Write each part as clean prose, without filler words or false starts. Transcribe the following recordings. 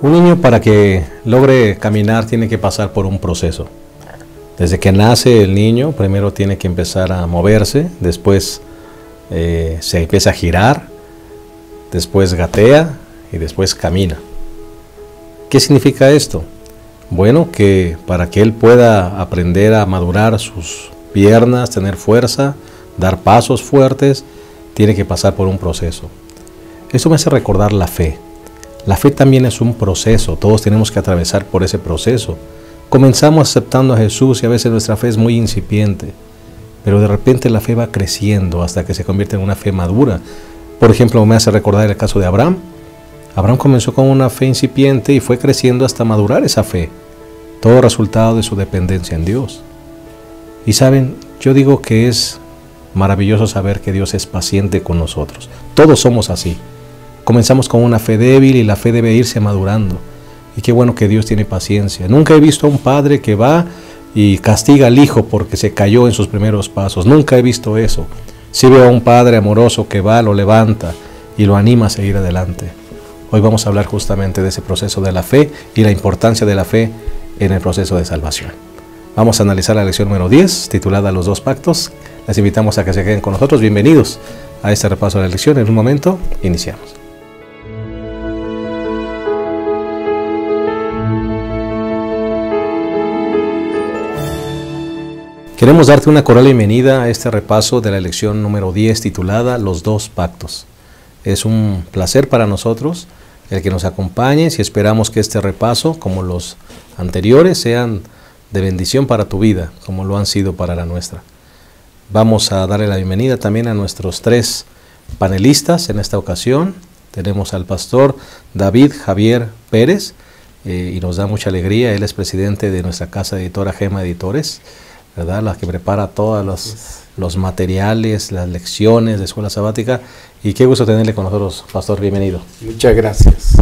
Un niño, para que logre caminar, tiene que pasar por un proceso. Desde que nace el niño, primero tiene que empezar a moverse, después se empieza a girar, después gatea y después camina. ¿Qué significa esto? Bueno, que para que él pueda aprender a madurar sus piernas, tener fuerza, dar pasos fuertes, tiene que pasar por un proceso. Esto me hace recordar la fe. La fe también es un proceso, todos tenemos que atravesar por ese proceso. Comenzamos aceptando a Jesús y a veces nuestra fe es muy incipiente, pero de repente la fe va creciendo hasta que se convierte en una fe madura. Por ejemplo, me hace recordar el caso de Abraham. Abraham comenzó con una fe incipiente y fue creciendo hasta madurar esa fe, todo resultado de su dependencia en Dios. Y saben, yo digo que es maravilloso saber que Dios es paciente con nosotros. Todos somos así. Comenzamos con una fe débil y la fe debe irse madurando. Y qué bueno que Dios tiene paciencia. Nunca he visto a un padre que va y castiga al hijo porque se cayó en sus primeros pasos. Nunca he visto eso. Sí veo a un padre amoroso que va, lo levanta y lo anima a seguir adelante. Hoy vamos a hablar justamente de ese proceso de la fe y la importancia de la fe en el proceso de salvación. Vamos a analizar la lección número 10, titulada Los dos pactos. Les invitamos a que se queden con nosotros. Bienvenidos a este repaso de la lección. En un momento, iniciamos. Queremos darte una cordial bienvenida a este repaso de la lección número 10, titulada Los dos pactos. Es un placer para nosotros el que nos acompañes y esperamos que este repaso, como los anteriores, sean de bendición para tu vida, como lo han sido para la nuestra. Vamos a darle la bienvenida también a nuestros 3 panelistas en esta ocasión. Tenemos al pastor David Javier Pérez y nos da mucha alegría. Él es presidente de nuestra casa editora Gema Editores, ¿verdad? La que prepara todos los materiales, las lecciones de Escuela Sabática. Y qué gusto tenerle con nosotros, pastor. Bienvenido. Muchas gracias.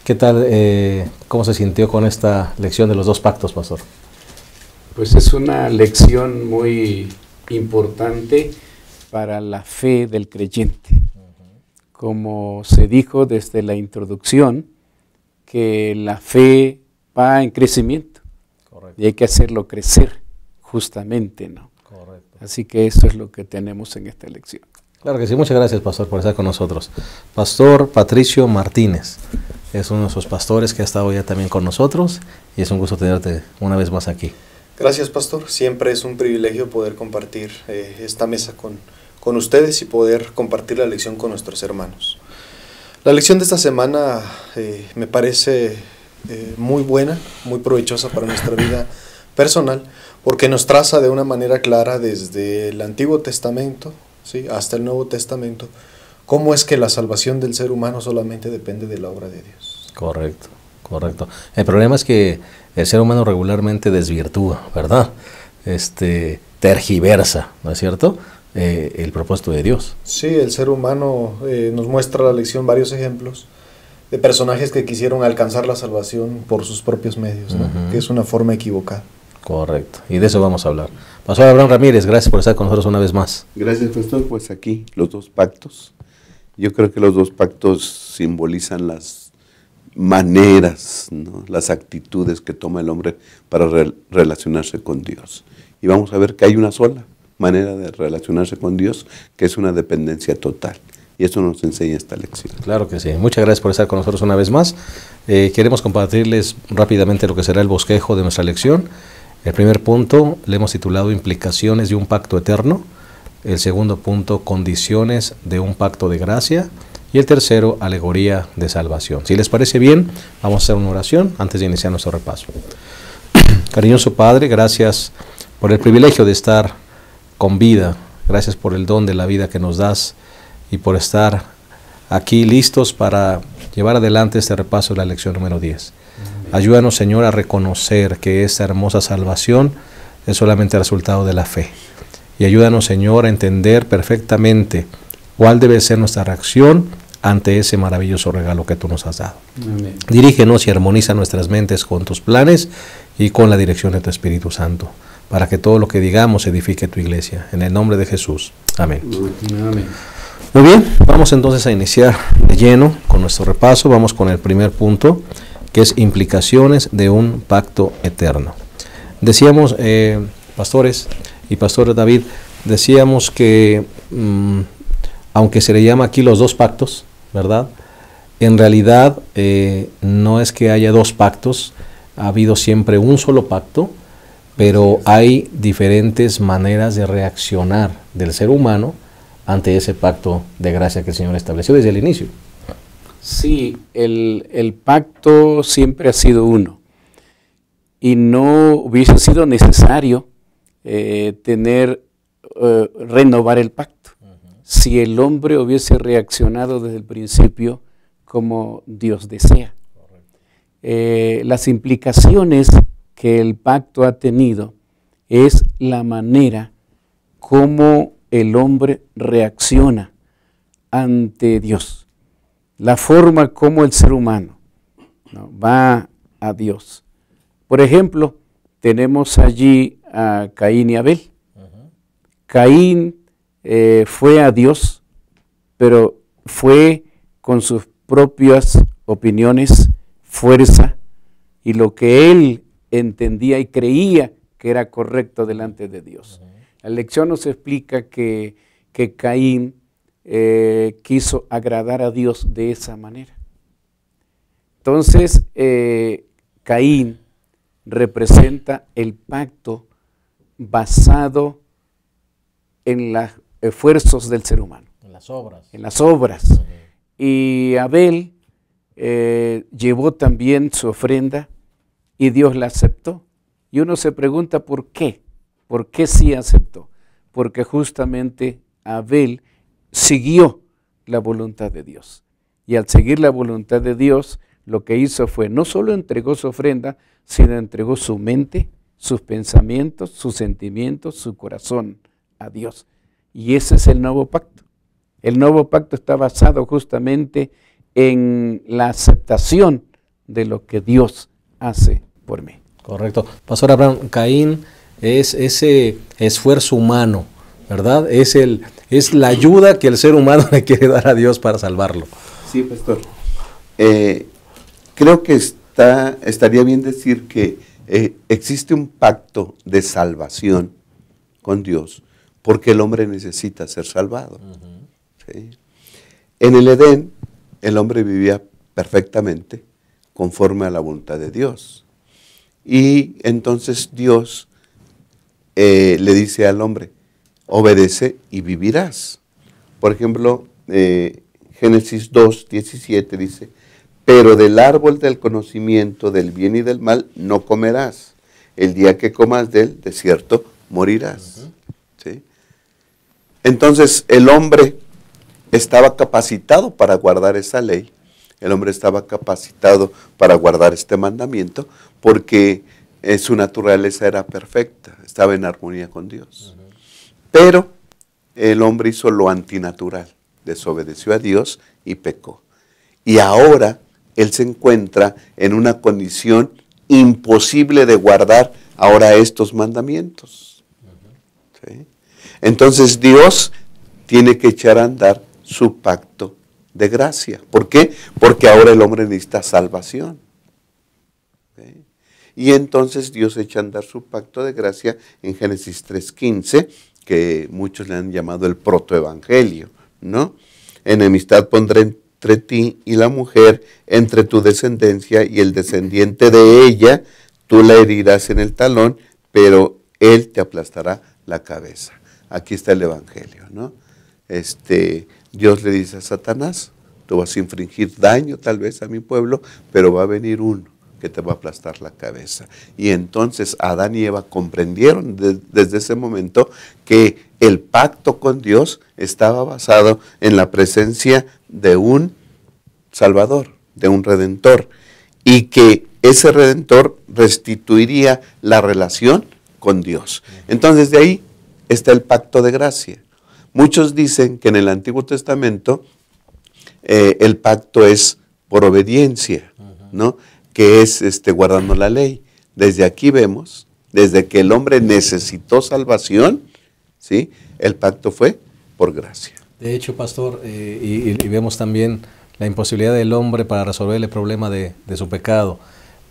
¿Qué tal? ¿Cómo se sintió con esta lección de los dos pactos, pastor? Pues es una lección muy importante para la fe del creyente. Como se dijo desde la introducción, que la fe va en crecimiento. Correcto. Y hay que hacerlo crecer, justamente, ¿no? Correcto. Así que eso es lo que tenemos en esta lección. Claro que sí. Muchas gracias, pastor, por estar con nosotros. Pastor Patricio Martínez es uno de esos pastores que ha estado ya también con nosotros y es un gusto tenerte una vez más aquí. Gracias, pastor. Siempre es un privilegio poder compartir esta mesa con ustedes y poder compartir la lección con nuestros hermanos. La lección de esta semana me parece muy buena, muy provechosa para nuestra vida personal, porque nos traza de una manera clara desde el Antiguo Testamento, ¿sí?, hasta el Nuevo Testamento, cómo es que la salvación del ser humano solamente depende de la obra de Dios. Correcto, correcto. El problema es que el ser humano regularmente desvirtúa, ¿verdad? Tergiversa, ¿no es cierto?, el propósito de Dios. Sí, el ser humano nos muestra la lección varios ejemplos de personajes que quisieron alcanzar la salvación por sus propios medios, ¿no? Que es una forma equivocada. Correcto, y de eso vamos a hablar. Pastor Abraham Ramírez, gracias por estar con nosotros una vez más. Gracias, pastor. Pues aquí, los dos pactos. Yo creo que los dos pactos simbolizan las maneras, ¿no?, las actitudes que toma el hombre para relacionarse con Dios. Y vamos a ver que hay una sola manera de relacionarse con Dios, que es una dependencia total. Y eso nos enseña esta lección. Claro que sí. Muchas gracias por estar con nosotros una vez más. Queremos compartirles rápidamente lo que será el bosquejo de nuestra lección. El primer punto le hemos titulado Implicaciones de un pacto eterno. El segundo punto, Condiciones de un pacto de gracia. Y el tercero, Alegoría de salvación. Si les parece bien, vamos a hacer una oración antes de iniciar nuestro repaso. Cariñoso Padre, gracias por el privilegio de estar con vida. Gracias por el don de la vida que nos das y por estar aquí listos para llevar adelante este repaso de la lección número 10. Ayúdanos, Señor, a reconocer que esta hermosa salvación es solamente el resultado de la fe. Y ayúdanos, Señor, a entender perfectamente cuál debe ser nuestra reacción ante ese maravilloso regalo que tú nos has dado. Amén. Dirígenos y armoniza nuestras mentes con tus planes y con la dirección de tu Espíritu Santo, para que todo lo que digamos edifique tu iglesia. En el nombre de Jesús. Amén. Amén. Muy bien, vamos entonces a iniciar de lleno con nuestro repaso. Vamos con el primer punto. que es implicaciones de un pacto eterno. Decíamos, pastores y pastor David, decíamos que aunque se le llama aquí los dos pactos, ¿verdad? En realidad no es que haya dos pactos, ha habido siempre un solo pacto, pero hay diferentes maneras de reaccionar del ser humano ante ese pacto de gracia que el Señor estableció desde el inicio. Sí, el pacto siempre ha sido uno y no hubiese sido necesario renovar el pacto si el hombre hubiese reaccionado desde el principio como Dios desea. Las implicaciones que el pacto ha tenido es la manera como el hombre reacciona ante Dios, la forma como el ser humano, ¿no?, va a Dios. Por ejemplo, tenemos allí a Caín y Abel. Caín fue a Dios, pero fue con sus propias opiniones, fuerza, y lo que él entendía y creía que era correcto delante de Dios. La lección nos explica que Caín quiso agradar a Dios de esa manera. Entonces, Caín representa el pacto basado en los esfuerzos del ser humano. En las obras. En las obras. Y Abel llevó también su ofrenda y Dios la aceptó. Y uno se pregunta ¿por qué? ¿Por qué sí aceptó? Porque justamente Abel siguió la voluntad de Dios. Y al seguir la voluntad de Dios, lo que hizo fue, no solo entregó su ofrenda, sino entregó su mente, sus pensamientos, sus sentimientos, su corazón a Dios. Y ese es el nuevo pacto. El nuevo pacto está basado justamente en la aceptación de lo que Dios hace por mí. Correcto. Pastor Abraham, Caín es ese esfuerzo humano, ¿verdad? Es la ayuda que el ser humano le quiere dar a Dios para salvarlo. Sí, pastor. Creo que estaría bien decir que existe un pacto de salvación con Dios porque el hombre necesita ser salvado. ¿Sí? En el Edén, el hombre vivía perfectamente conforme a la voluntad de Dios. Y entonces Dios le dice al hombre, obedece y vivirás. Por ejemplo, Génesis 2:17 dice, pero del árbol del conocimiento del bien y del mal no comerás. El día que comas de él, de cierto, morirás. ¿Sí? Entonces el hombre estaba capacitado para guardar esa ley. El hombre estaba capacitado para guardar este mandamiento porque su naturaleza era perfecta, estaba en armonía con Dios. Pero el hombre hizo lo antinatural, desobedeció a Dios y pecó. Y ahora él se encuentra en una condición imposible de guardar ahora estos mandamientos. ¿Sí? Entonces Dios tiene que echar a andar su pacto de gracia. ¿Por qué? Porque ahora el hombre necesita salvación. ¿Sí? Y entonces Dios echa a andar su pacto de gracia en Génesis 3:15, que muchos le han llamado el protoevangelio, ¿no? Enemistad pondré entre ti y la mujer, entre tu descendencia y el descendiente de ella, tú la herirás en el talón, pero él te aplastará la cabeza. Aquí está el evangelio, ¿no? Dios le dice a Satanás, tú vas a infringir daño tal vez a mi pueblo, pero va a venir uno que te va a aplastar la cabeza. Y entonces Adán y Eva comprendieron desde ese momento que el pacto con Dios estaba basado en la presencia de un Salvador, de un Redentor, y que ese Redentor restituiría la relación con Dios. Entonces de ahí está el pacto de gracia. Muchos dicen que en el Antiguo Testamento el pacto es por obediencia, ¿no? Que es guardando la ley. Desde aquí vemos, desde que el hombre necesitó salvación, ¿sí? El pacto fue por gracia. De hecho, pastor, y vemos también la imposibilidad del hombre para resolver el problema de su pecado.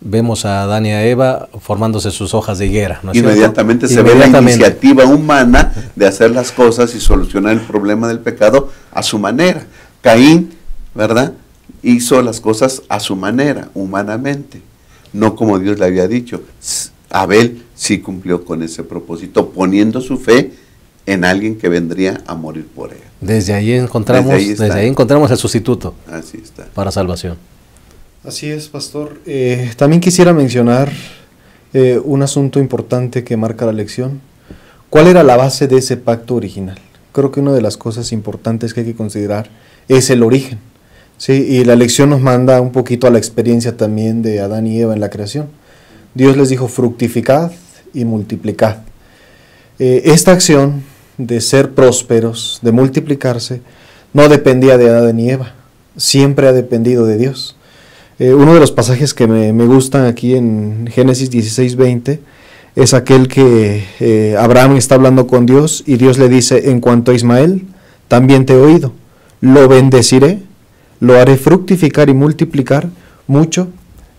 Vemos a Adán y a Eva formándose sus hojas de higuera, ¿no es Inmediatamente cierto? se ve la iniciativa humana de hacer las cosas y solucionar el problema del pecado a su manera. Caín, ¿verdad?, hizo las cosas a su manera, humanamente, no como Dios le había dicho. Abel sí cumplió con ese propósito, poniendo su fe en alguien que vendría a morir por él. Desde ahí encontramos el sustituto. Así está. Para salvación. Así es, pastor. También quisiera mencionar un asunto importante que marca la lección. ¿Cuál era la base de ese pacto original? Creo que una de las cosas importantes que hay que considerar es el origen. ¿Sí? Y la lección nos manda un poquito a la experiencia también de Adán y Eva en la creación. Dios les dijo: fructificad y multiplicad. Esta acción de ser prósperos, de multiplicarse, no dependía de Adán y Eva, siempre ha dependido de Dios. Uno de los pasajes que me gustan aquí en Génesis 16:20 es aquel que Abraham está hablando con Dios y Dios le dice: en cuanto a Ismael, también te he oído, lo bendeciré, lo haré fructificar y multiplicar mucho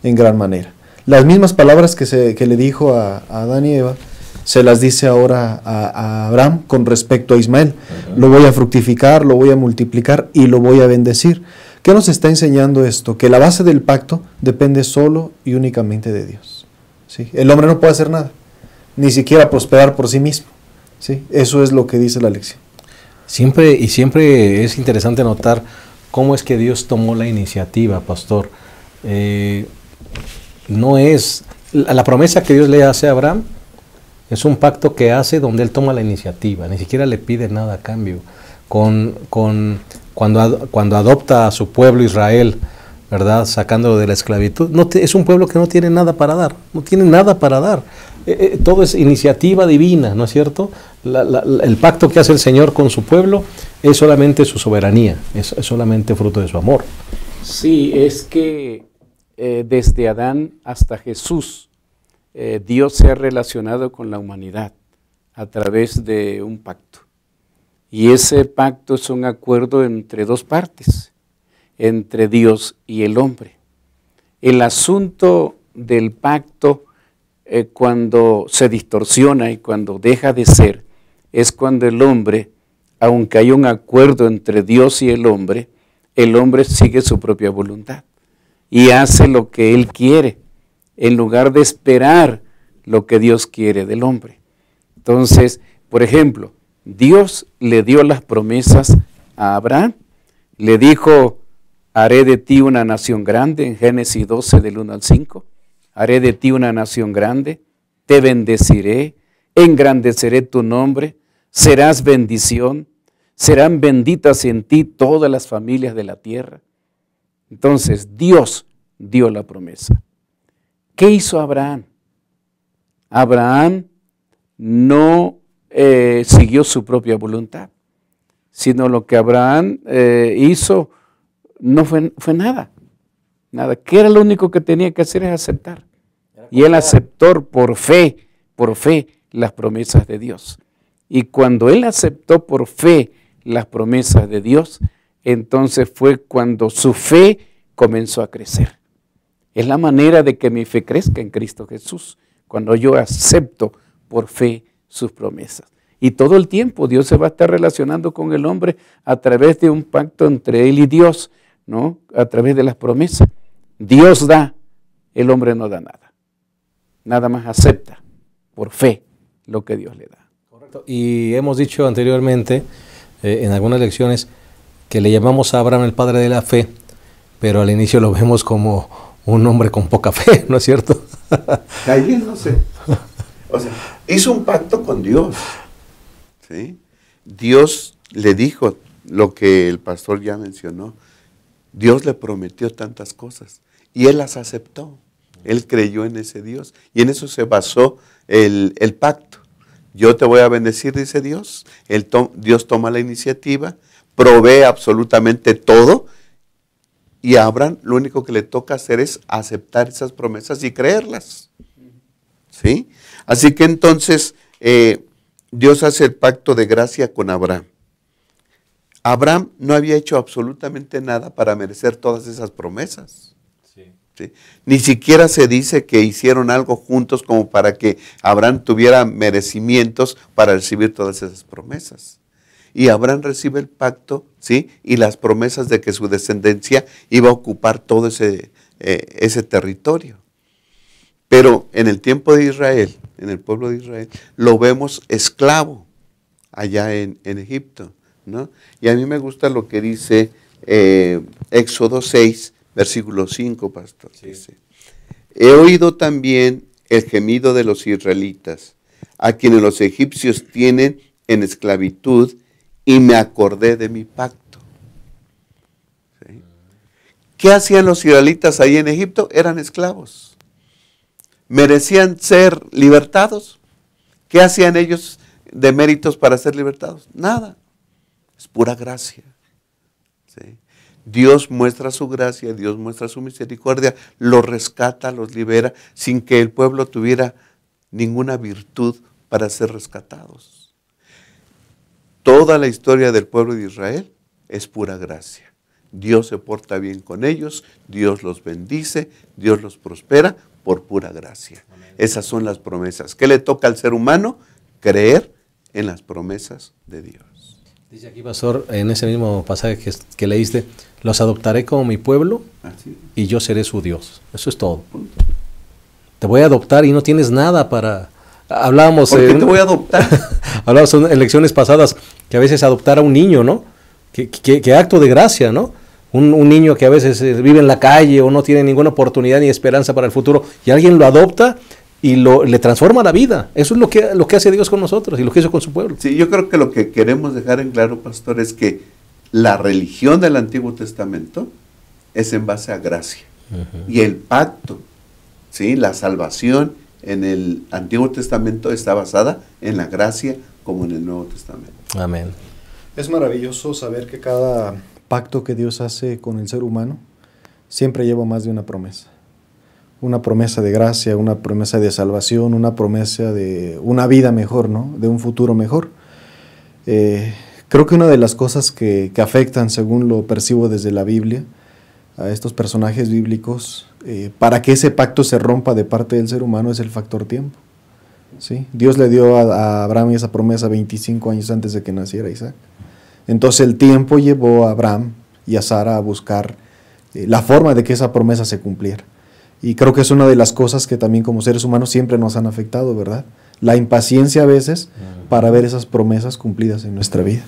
en gran manera. Las mismas palabras que le dijo a Adán y Eva, se las dice ahora a Abraham con respecto a Ismael. Lo voy a fructificar, lo voy a multiplicar y lo voy a bendecir. ¿Qué nos está enseñando esto? Que la base del pacto depende solo y únicamente de Dios. ¿Sí? El hombre no puede hacer nada, ni siquiera prosperar por sí mismo. ¿Sí? Eso es lo que dice la lección. Siempre es interesante notar cómo es que Dios tomó la iniciativa, pastor. No es la promesa que Dios le hace a Abraham, es un pacto que hace donde él toma la iniciativa, ni siquiera le pide nada a cambio. Cuando adopta a su pueblo Israel, ¿verdad?, sacándolo de la esclavitud, es un pueblo que no tiene nada para dar, no tiene nada para dar. Todo es iniciativa divina, ¿no es cierto? El pacto que hace el Señor con su pueblo es solamente su soberanía, es solamente fruto de su amor. Sí, es que desde Adán hasta Jesús, Dios se ha relacionado con la humanidad a través de un pacto. Y ese pacto es un acuerdo entre dos partes, entre Dios y el hombre. El asunto del pacto, cuando se distorsiona y cuando deja de ser, es cuando el hombre, aunque hay un acuerdo entre Dios y el hombre sigue su propia voluntad y hace lo que él quiere, en lugar de esperar lo que Dios quiere del hombre. Entonces, por ejemplo, Dios le dio las promesas a Abraham, le dijo: haré de ti una nación grande, en Génesis 12 del 1 al 5, haré de ti una nación grande, te bendeciré, engrandeceré tu nombre, serás bendición, serán benditas en ti todas las familias de la tierra. Entonces, Dios dio la promesa. ¿Qué hizo Abraham? Abraham no siguió su propia voluntad, sino lo que Abraham hizo no fue nada. ¿Qué era lo único que tenía que hacer? Es aceptar. Y él aceptó por fe las promesas de Dios. Y cuando él aceptó por fe las promesas de Dios, entonces fue cuando su fe comenzó a crecer. Es la manera de que mi fe crezca en Cristo Jesús, cuando yo acepto por fe sus promesas. Y todo el tiempo Dios se va a estar relacionando con el hombre a través de un pacto entre él y Dios, ¿no? A través de las promesas. Dios da, el hombre no da nada. Nada más acepta por fe lo que Dios le da. Correcto. Y hemos dicho anteriormente, en algunas lecciones, que le llamamos a Abraham el padre de la fe, pero al inicio lo vemos como un hombre con poca fe, ¿no es cierto? Cayéndose. O sea, hizo un pacto con Dios. ¿Sí? Dios le dijo lo que el pastor ya mencionó. Dios le prometió tantas cosas y él las aceptó. Él creyó en ese Dios y en eso se basó el pacto. Yo te voy a bendecir, dice Dios. Dios toma la iniciativa, provee absolutamente todo y a Abraham lo único que le toca hacer es aceptar esas promesas y creerlas. ¿Sí? Así que entonces Dios hace el pacto de gracia con Abraham. Abraham no había hecho absolutamente nada para merecer todas esas promesas. ¿Sí? Ni siquiera se dice que hicieron algo juntos como para que Abraham tuviera merecimientos para recibir todas esas promesas. Y Abraham recibe el pacto, ¿sí? Y las promesas de que su descendencia iba a ocupar todo ese territorio. Pero en el tiempo de Israel, en el pueblo de Israel, lo vemos esclavo allá en Egipto, ¿no? Y a mí me gusta lo que dice Éxodo 6, versículo 5, pastor. Sí. Dice, he oído también el gemido de los israelitas, a quienes los egipcios tienen en esclavitud, y me acordé de mi pacto. ¿Sí? ¿Qué hacían los israelitas ahí en Egipto? Eran esclavos. ¿Merecían ser libertados? ¿Qué hacían ellos de méritos para ser libertados? Nada. Es pura gracia. ¿Sí? Dios muestra su gracia, Dios muestra su misericordia, los rescata, los libera, sin que el pueblo tuviera ninguna virtud para ser rescatados. Toda la historia del pueblo de Israel es pura gracia. Dios se porta bien con ellos, Dios los bendice, Dios los prospera por pura gracia. Amén. Esas son las promesas. ¿Qué le toca al ser humano? Creer en las promesas de Dios. Dice aquí, pastor, en ese mismo pasaje que leíste, los adoptaré como mi pueblo y yo seré su Dios. Eso es todo. Te voy a adoptar y no tienes nada para... Hablábamos... ¿Por qué te voy a adoptar? Hablábamos en lecciones pasadas que a veces adoptar a un niño, ¿no? Que acto de gracia, ¿no? Un niño que a veces vive en la calle o no tiene ninguna oportunidad ni esperanza para el futuro y alguien lo adopta y le transforma la vida. Eso es lo que hace Dios con nosotros y lo que hizo con su pueblo. Sí, yo creo que lo que queremos dejar en claro, pastor, es que la religión del Antiguo Testamento es en base a gracia. Y el pacto, ¿sí? La salvación en el Antiguo Testamento está basada en la gracia como en el Nuevo Testamento. Amén. Es maravilloso saber que cada pacto que Dios hace con el ser humano siempre lleva más de una promesa. Una promesa de gracia, una promesa de salvación, una promesa de una vida mejor, ¿no? De un futuro mejor. Creo que una de las cosas que afectan, según lo percibo desde la Biblia, a estos personajes bíblicos, para que ese pacto se rompa de parte del ser humano es el factor tiempo. ¿Sí? Dios le dio a Abraham esa promesa 25 años antes de que naciera Isaac. Entonces el tiempo llevó a Abraham y a Sara a buscar la forma de que esa promesa se cumpliera. Y creo que es una de las cosas que también como seres humanos siempre nos han afectado, ¿verdad? La impaciencia a veces para ver esas promesas cumplidas en nuestra vida.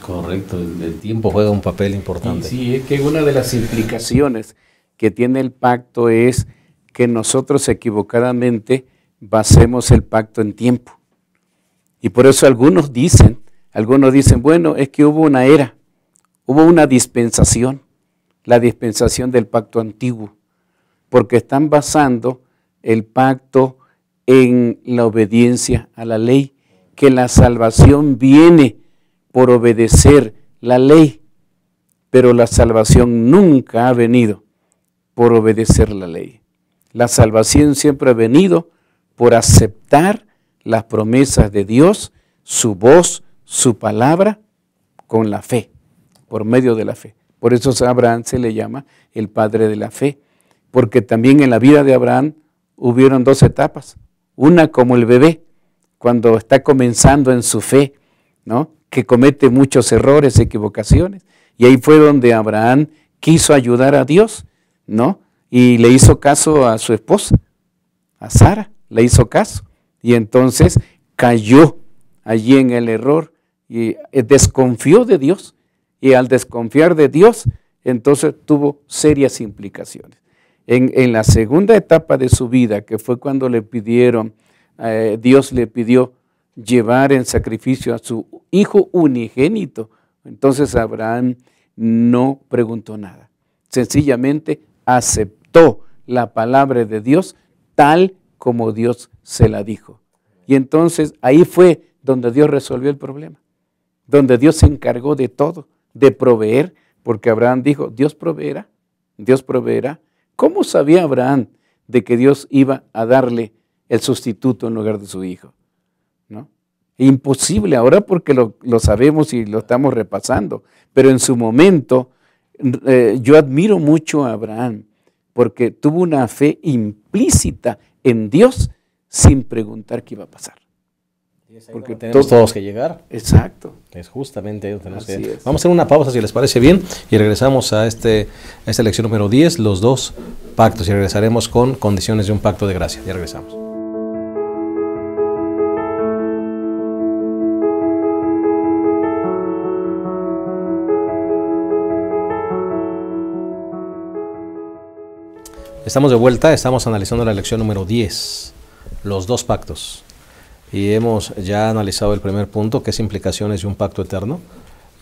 Correcto, el tiempo juega un papel importante. Sí, es que una de las implicaciones que tiene el pacto es que nosotros equivocadamente basemos el pacto en tiempo. Y por eso algunos dicen, bueno, es que hubo una era, hubo una dispensación, la dispensación del pacto antiguo, porque están basando el pacto en la obediencia a la ley, que la salvación viene por obedecer la ley, pero la salvación nunca ha venido por obedecer la ley. La salvación siempre ha venido por aceptar las promesas de Dios, su voz, su palabra, con la fe, por medio de la fe. Por eso a Abraham se le llama el padre de la fe, porque también en la vida de Abraham hubieron dos etapas. Una como el bebé, cuando está comenzando en su fe, ¿no? Que comete muchos errores, equivocaciones, y ahí fue donde Abraham quiso ayudar a Dios, ¿no? Y le hizo caso a su esposa, a Sara, le hizo caso, y entonces cayó allí en el error y desconfió de Dios, y al desconfiar de Dios, entonces tuvo serias implicaciones. En la segunda etapa de su vida, que fue cuando le pidieron, Dios le pidió llevar en sacrificio a su hijo unigénito, entonces Abraham no preguntó nada, sencillamente aceptó la palabra de Dios tal como Dios se la dijo. Y entonces ahí fue donde Dios resolvió el problema, donde Dios se encargó de todo, de proveer, porque Abraham dijo, Dios proveerá, Dios proveerá. ¿Cómo sabía Abraham de que Dios iba a darle el sustituto en lugar de su hijo? ¿No? Imposible ahora porque lo sabemos y lo estamos repasando, pero en su momento yo admiro mucho a Abraham porque tuvo una fe implícita en Dios sin preguntar qué iba a pasar. Porque tenemos todos que llegar. Exacto. Es justamente ahí donde tenemos que llegar. Es. Vamos a hacer una pausa si les parece bien y regresamos a esta lección número 10, los dos pactos, y regresaremos con condiciones de un pacto de gracia. Ya regresamos. Estamos de vuelta, estamos analizando la lección número 10, los dos pactos. Y hemos ya analizado el primer punto, que es implicaciones de un pacto eterno.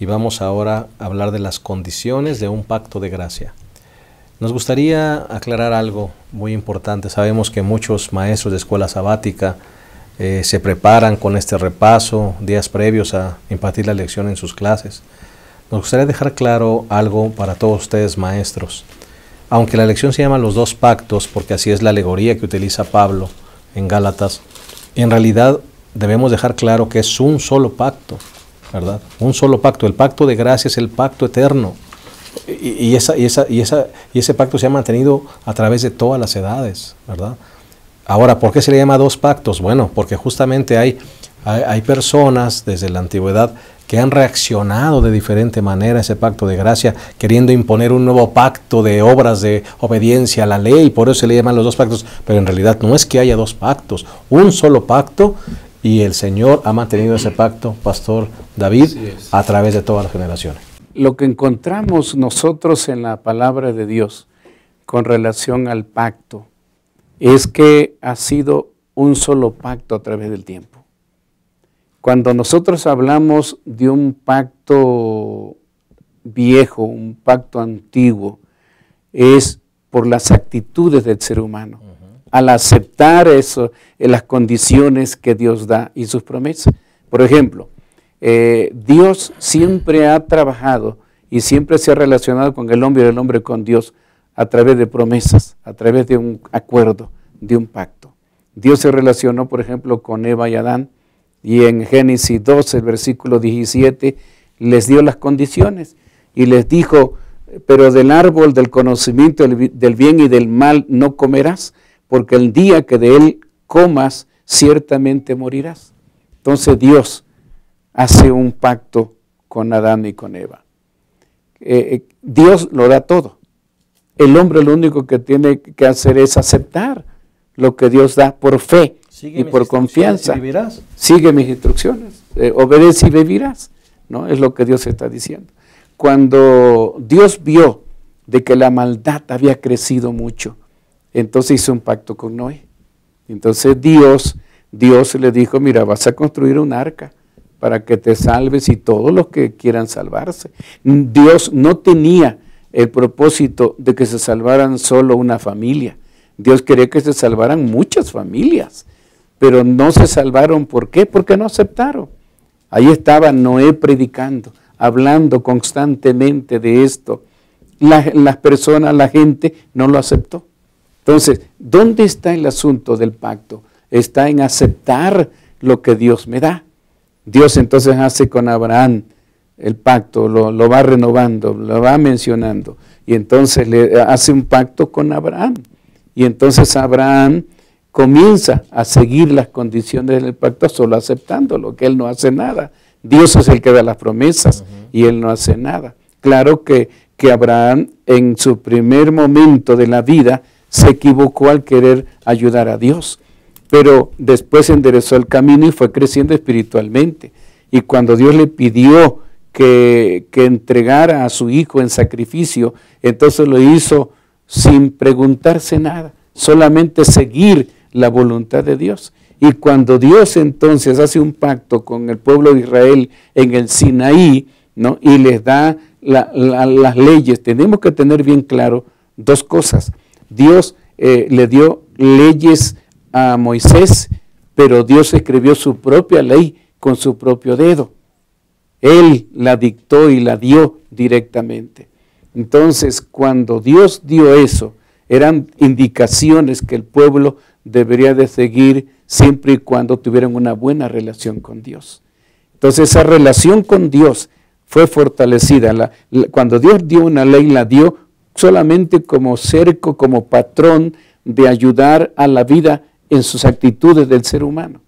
Y vamos ahora a hablar de las condiciones de un pacto de gracia. Nos gustaría aclarar algo muy importante. Sabemos que muchos maestros de escuela sabática se preparan con este repaso días previos a impartir la lección en sus clases. Nos gustaría dejar claro algo para todos ustedes, maestros. Aunque la lección se llama los dos pactos, porque así es la alegoría que utiliza Pablo en Gálatas, en realidad debemos dejar claro que es un solo pacto, ¿verdad? Un solo pacto. El pacto de gracia es el pacto eterno. Y ese pacto se ha mantenido a través de todas las edades, ¿verdad? Ahora, ¿por qué se le llama dos pactos? Bueno, porque justamente hay personas desde la antigüedad que han reaccionado de diferente manera a ese pacto de gracia, queriendo imponer un nuevo pacto de obras de obediencia a la ley, por eso se le llaman los dos pactos, pero en realidad no es que haya dos pactos, un solo pacto, y el Señor ha mantenido ese pacto, Pastor David, a través de todas las generaciones. Lo que encontramos nosotros en la palabra de Dios con relación al pacto es que ha sido un solo pacto a través del tiempo. Cuando nosotros hablamos de un pacto viejo, un pacto antiguo, es por las actitudes del ser humano, al aceptar eso, las condiciones que Dios da y sus promesas. Por ejemplo, Dios siempre ha trabajado y siempre se ha relacionado con el hombre y el hombre con Dios a través de promesas, a través de un acuerdo, de un pacto. Dios se relacionó, por ejemplo, con Eva y Adán, y en Génesis 12, el versículo 17, les dio las condiciones y les dijo, pero del árbol del conocimiento del bien y del mal no comerás, porque el día que de él comas, ciertamente morirás. Entonces Dios hace un pacto con Adán y con Eva. Dios lo da todo. El hombre lo único que tiene que hacer es aceptar lo que Dios da por fe. Y por confianza, sigue mis instrucciones, obedece y vivirás, ¿no? Es lo que Dios está diciendo. Cuando Dios vio de que la maldad había crecido mucho, entonces hizo un pacto con Noé. Entonces Dios le dijo, mira, vas a construir un arca para que te salves y todos los que quieran salvarse. Dios no tenía el propósito de que se salvaran solo una familia. Dios quería que se salvaran muchas familias. Pero no se salvaron, ¿por qué? Porque no aceptaron. Ahí estaba Noé predicando, hablando constantemente de esto. Las personas, la gente no lo aceptó. Entonces, ¿dónde está el asunto del pacto? Está en aceptar lo que Dios me da. Dios entonces hace con Abraham el pacto, lo va renovando, lo va mencionando. Y entonces le hace un pacto con Abraham. Y entonces Abraham comienza a seguir las condiciones del pacto solo aceptándolo, que él no hace nada. Dios es el que da las promesas y él no hace nada. Claro que Abraham en su primer momento de la vida se equivocó al querer ayudar a Dios, pero después enderezó el camino y fue creciendo espiritualmente. Y cuando Dios le pidió que entregara a su hijo en sacrificio, entonces lo hizo sin preguntarse nada, solamente seguir la voluntad de Dios. Y cuando Dios entonces hace un pacto con el pueblo de Israel en el Sinaí, ¿no? Y les da las leyes, tenemos que tener bien claro dos cosas. Dios le dio leyes a Moisés, pero Dios escribió su propia ley con su propio dedo. Él la dictó y la dio directamente. Entonces, cuando Dios dio eso, eran indicaciones que el pueblo debería de seguir siempre y cuando tuvieran una buena relación con Dios. Entonces esa relación con Dios fue fortalecida. Cuando Dios dio una ley, la dio solamente como cerco, como patrón de ayudar a la vida en sus actitudes del ser humano.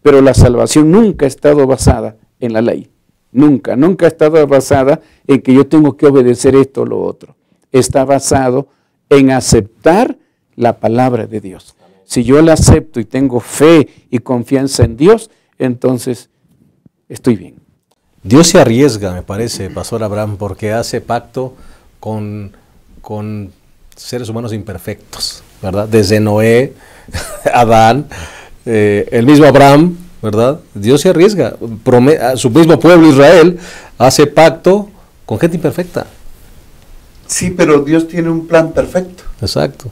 Pero la salvación nunca ha estado basada en la ley. Nunca ha estado basada en que yo tengo que obedecer esto o lo otro. Está basado en aceptar la palabra de Dios. Si yo la acepto y tengo fe y confianza en Dios, entonces estoy bien. Dios se arriesga, me parece, Pastor Abraham, porque hace pacto con seres humanos imperfectos, ¿verdad? Desde Noé, Adán, el mismo Abraham, ¿verdad? Dios se arriesga, a su mismo pueblo Israel hace pacto con gente imperfecta. Sí, pero Dios tiene un plan perfecto. Exacto.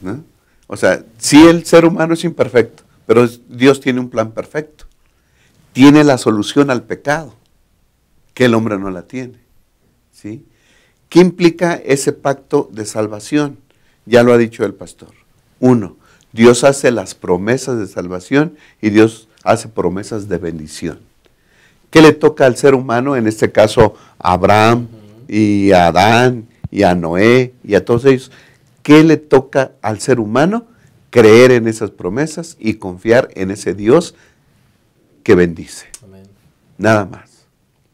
¿No? O sea, sí, el ser humano es imperfecto, pero Dios tiene un plan perfecto. Tiene la solución al pecado, que el hombre no la tiene. ¿Sí? ¿Qué implica ese pacto de salvación? Ya lo ha dicho el pastor. 1, Dios hace las promesas de salvación y Dios hace promesas de bendición. ¿Qué le toca al ser humano? En este caso, a Abraham y a Adán y a Noé y a todos ellos. ¿Qué le toca al ser humano? Creer en esas promesas y confiar en ese Dios que bendice. Amén. Nada más,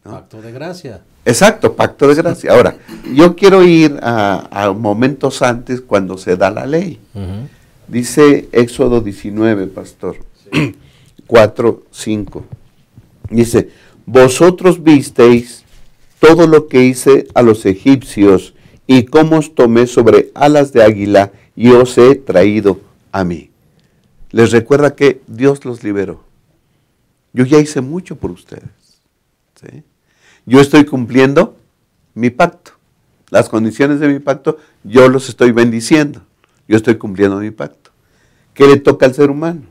¿no? Pacto de gracia. Exacto, pacto de gracia. Ahora, yo quiero ir a momentos antes cuando se da la ley. Dice Éxodo 19, pastor, 4, 5. Dice, vosotros visteis todo lo que hice a los egipcios y cómo os tomé sobre alas de águila y os he traído a mí. Les recuerda que Dios los liberó. Yo ya hice mucho por ustedes. ¿Sí? Yo estoy cumpliendo mi pacto. Las condiciones de mi pacto, yo los estoy bendiciendo. Yo estoy cumpliendo mi pacto. ¿Qué le toca al ser humano?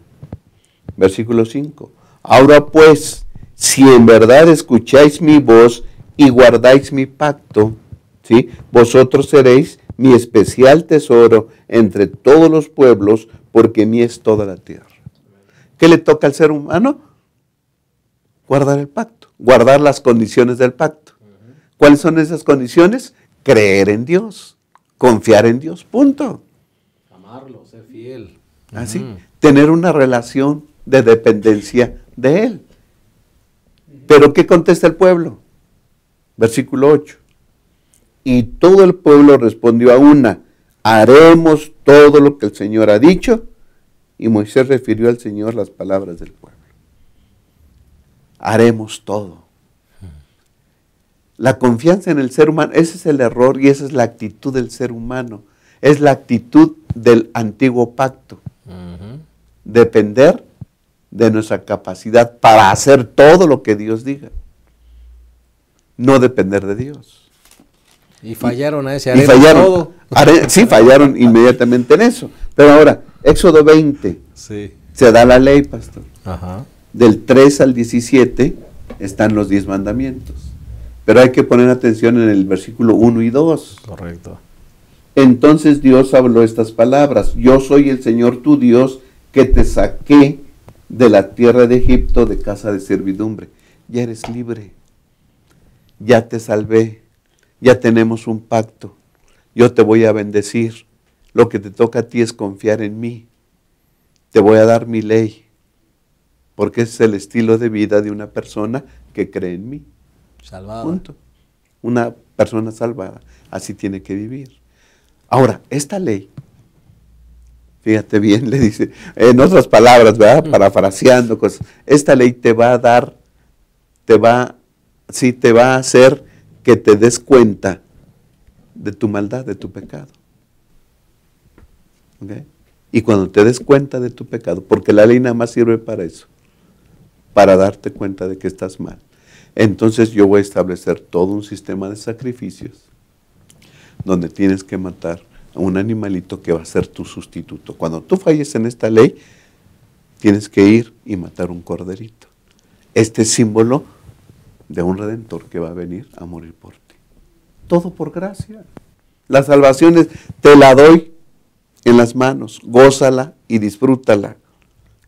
Versículo 5. Ahora pues, si en verdad escucháis mi voz y guardáis mi pacto, ¿sí? Vosotros seréis mi especial tesoro entre todos los pueblos, porque mí es toda la tierra. ¿Qué le toca al ser humano? Guardar el pacto, guardar las condiciones del pacto. ¿Cuáles son esas condiciones? Creer en Dios, confiar en Dios, punto. Amarlo, ser fiel. Así, tener una relación de dependencia de Él. Pero ¿qué contesta el pueblo? Versículo 8. Y todo el pueblo respondió a una, haremos todo lo que el Señor ha dicho. Y Moisés refirió al Señor las palabras del pueblo. Haremos todo. La confianza en el ser humano, ese es el error y esa es la actitud del ser humano. Es la actitud del antiguo pacto. Depender de nuestra capacidad para hacer todo lo que Dios diga. No depender de Dios. Y fallaron a ese, y fallaron, todo. Sí, fallaron inmediatamente en eso. Pero ahora, Éxodo 20, Sí. se da la ley, pastor. Ajá. Del 3 al 17 están los 10 mandamientos. Pero hay que poner atención en el versículo 1 y 2. Correcto. Entonces Dios habló estas palabras. Yo soy el Señor tu Dios que te saqué de la tierra de Egipto de casa de servidumbre. Ya eres libre. Ya te salvé. Ya tenemos un pacto. Yo te voy a bendecir. Lo que te toca a ti es confiar en mí. Te voy a dar mi ley. Porque ese es el estilo de vida de una persona que cree en mí. Salvada. Punto. Una persona salvada. Así tiene que vivir. Ahora, esta ley, fíjate bien, le dice, en otras palabras, ¿verdad? Parafraseando cosas. Esta ley te va a dar, te va a hacer que te des cuenta de tu maldad, de tu pecado. ¿Okay? Y cuando te des cuenta de tu pecado, porque la ley nada más sirve para eso, para darte cuenta de que estás mal. Entonces yo voy a establecer todo un sistema de sacrificios donde tienes que matar a un animalito que va a ser tu sustituto. Cuando tú falles en esta ley, tienes que ir y matar un corderito. Este es símbolo de un redentor que va a venir a morir por ti. Todo por gracia. La salvación te la doy en las manos, gózala y disfrútala.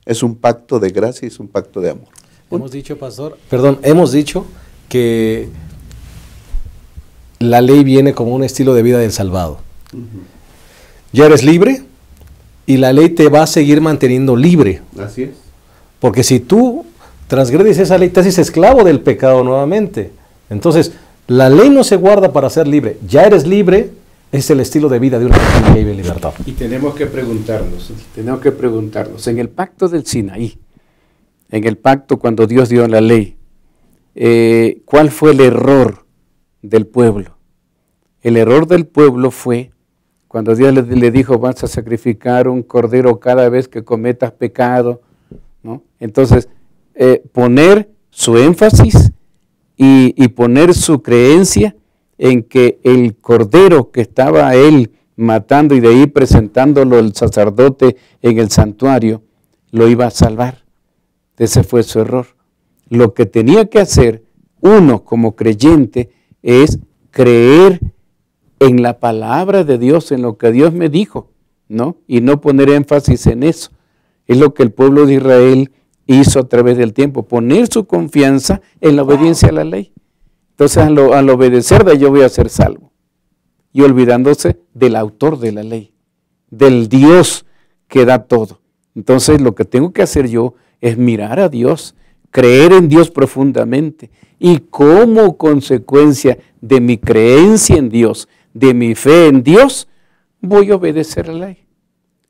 Es un pacto de gracia y es un pacto de amor. Hemos dicho, pastor, perdón, hemos dicho que la ley viene como un estilo de vida del salvado. Ya eres libre y la ley te va a seguir manteniendo libre. Así es. Porque si tú transgredes esa ley, te haces esclavo del pecado nuevamente. Entonces, la ley no se guarda para ser libre. Ya eres libre, es el estilo de vida de una persona que vive en libertad. Y tenemos que preguntarnos, en el pacto del Sinaí, en el pacto cuando Dios dio la ley, ¿cuál fue el error del pueblo? El error del pueblo fue cuando Dios le dijo, vas a sacrificar un cordero cada vez que cometas pecado, ¿no? Entonces, poner su énfasis y poner su creencia en que el cordero que estaba él matando y de ahí presentándolo el sacerdote en el santuario, lo iba a salvar. Ese fue su error. Lo que tenía que hacer uno como creyente es creer en la palabra de Dios, en lo que Dios me dijo, ¿no? Y no poner énfasis en eso. Es lo que el pueblo de Israel hizo a través del tiempo, poner su confianza en la obediencia a la ley. Entonces, al obedecer de yo voy a ser salvo. Y olvidándose del autor de la ley, del Dios que da todo. Entonces, lo que tengo que hacer yo es mirar a Dios, creer en Dios profundamente. Y como consecuencia de mi creencia en Dios, de mi fe en Dios, voy a obedecer la ley.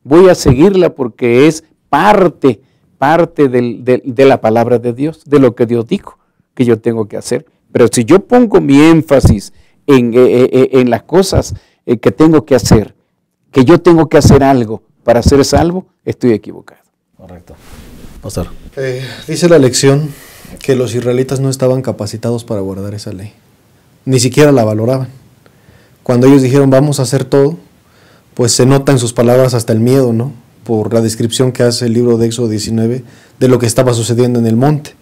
Voy a seguirla porque es parte de la palabra de Dios, de lo que Dios dijo que yo tengo que hacer. Pero si yo pongo mi énfasis en las cosas que tengo que hacer, que yo tengo que hacer algo para ser salvo, estoy equivocado. Correcto. Pastor. Dice la lección que los israelitas no estaban capacitados para guardar esa ley. Ni siquiera la valoraban. Cuando ellos dijeron vamos a hacer todo, pues se nota en sus palabras hasta el miedo, ¿no? Por la descripción que hace el libro de Éxodo 19 de lo que estaba sucediendo en el monte.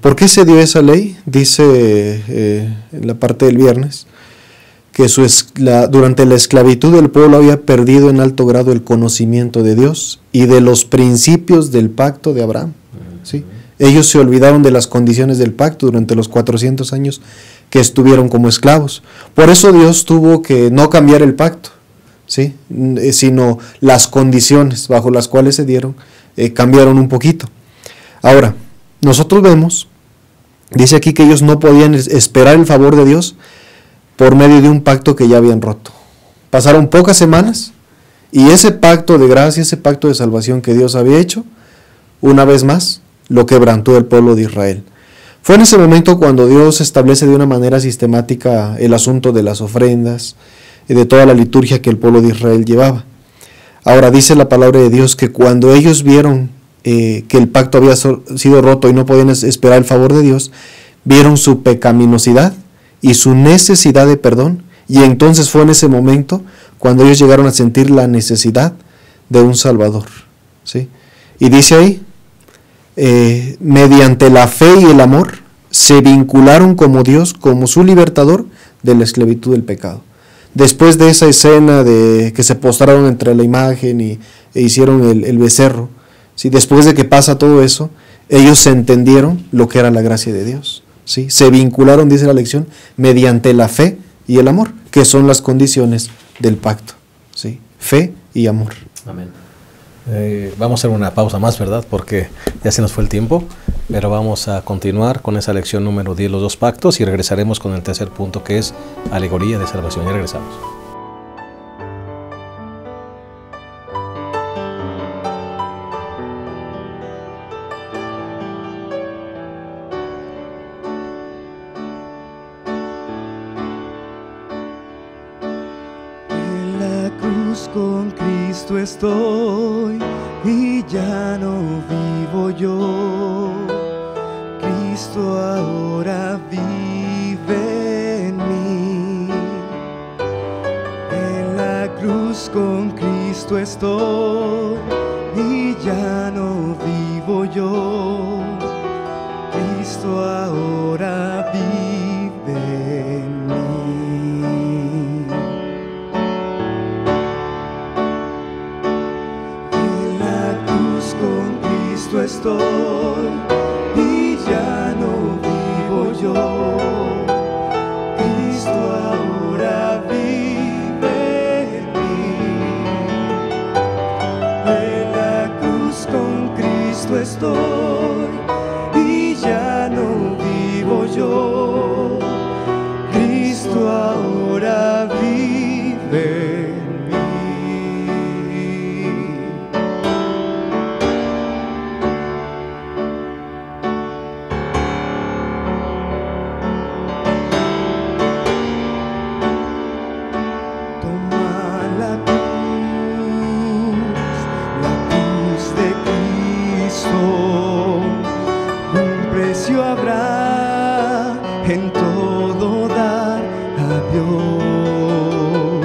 ¿Por qué se dio esa ley? Dice en la parte del viernes que durante la esclavitud el pueblo había perdido en alto grado el conocimiento de Dios y de los principios del pacto de Abraham. ¿Sí? Ellos se olvidaron de las condiciones del pacto durante los 400 años que estuvieron como esclavos. Por eso Dios tuvo que no cambiar el pacto, ¿sí? Sino las condiciones bajo las cuales se dieron cambiaron un poquito. Ahora, nosotros vemos, dice aquí que ellos no podían esperar el favor de Dios por medio de un pacto que ya habían roto. Pasaron pocas semanas y ese pacto de gracia, ese pacto de salvación que Dios había hecho, una vez más lo quebrantó el pueblo de Israel. Fue en ese momento cuando Dios establece de una manera sistemática el asunto de las ofrendas y de toda la liturgia que el pueblo de Israel llevaba. Ahora dice la palabra de Dios que cuando ellos vieron que el pacto había sido roto y no podían esperar el favor de Dios, vieron su pecaminosidad y su necesidad de perdón, y entonces fue en ese momento cuando ellos llegaron a sentir la necesidad de un Salvador, ¿sí? Y dice ahí, mediante la fe y el amor, se vincularon como Dios, como su libertador de la esclavitud del pecado. Después de esa escena de que se postraron entre la imagen e hicieron el becerro, ¿sí? Después de que pasa todo eso, ellos entendieron lo que era la gracia de Dios, ¿sí? Se vincularon, dice la lección, mediante la fe y el amor, que son las condiciones del pacto, ¿sí? Fe y amor. Amén. Vamos a hacer una pausa más, ¿verdad? Porque ya se nos fue el tiempo, pero vamos a continuar con esa lección número 10, los dos pactos, y regresaremos con el tercer punto, que es alegoría de salvación. Ya regresamos. Con Cristo estoy y ya no vivo yo. Cristo ahora vive en mí. En la cruz con Cristo estoy y ya no vivo yo. Cristo ahora vive en mí. beneficio habrá en todo dar a Dios.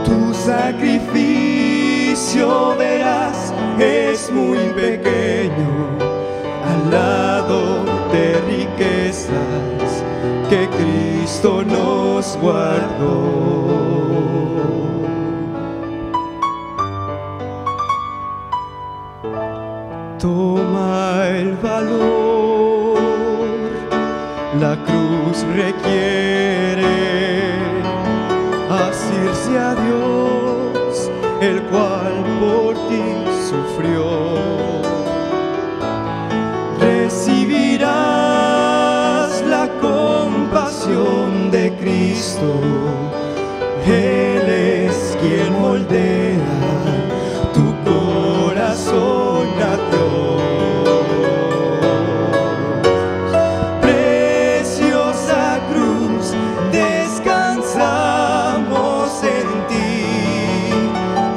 Tu sacrificio verás es muy pequeño al lado de riquezas que Cristo nos guardó. Toma el valor, la cruz requiere asirse a Dios, el cual por ti sufrió. Recibirás la compasión de Cristo, Él es quien moldea tu corazón a Dios. Preciosa cruz, descansamos en ti,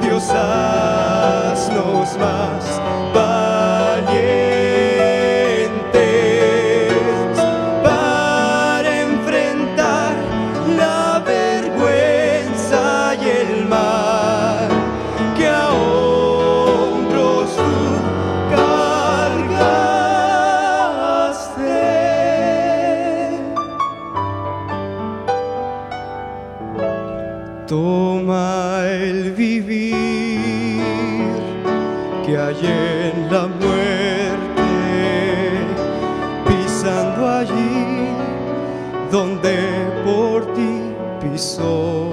Dios, haznos más valientes para enfrentar la vergüenza y el mal que a hombros tú cargaste. Toma el vivir que hay en la muerte, pisando allí donde por ti pisó.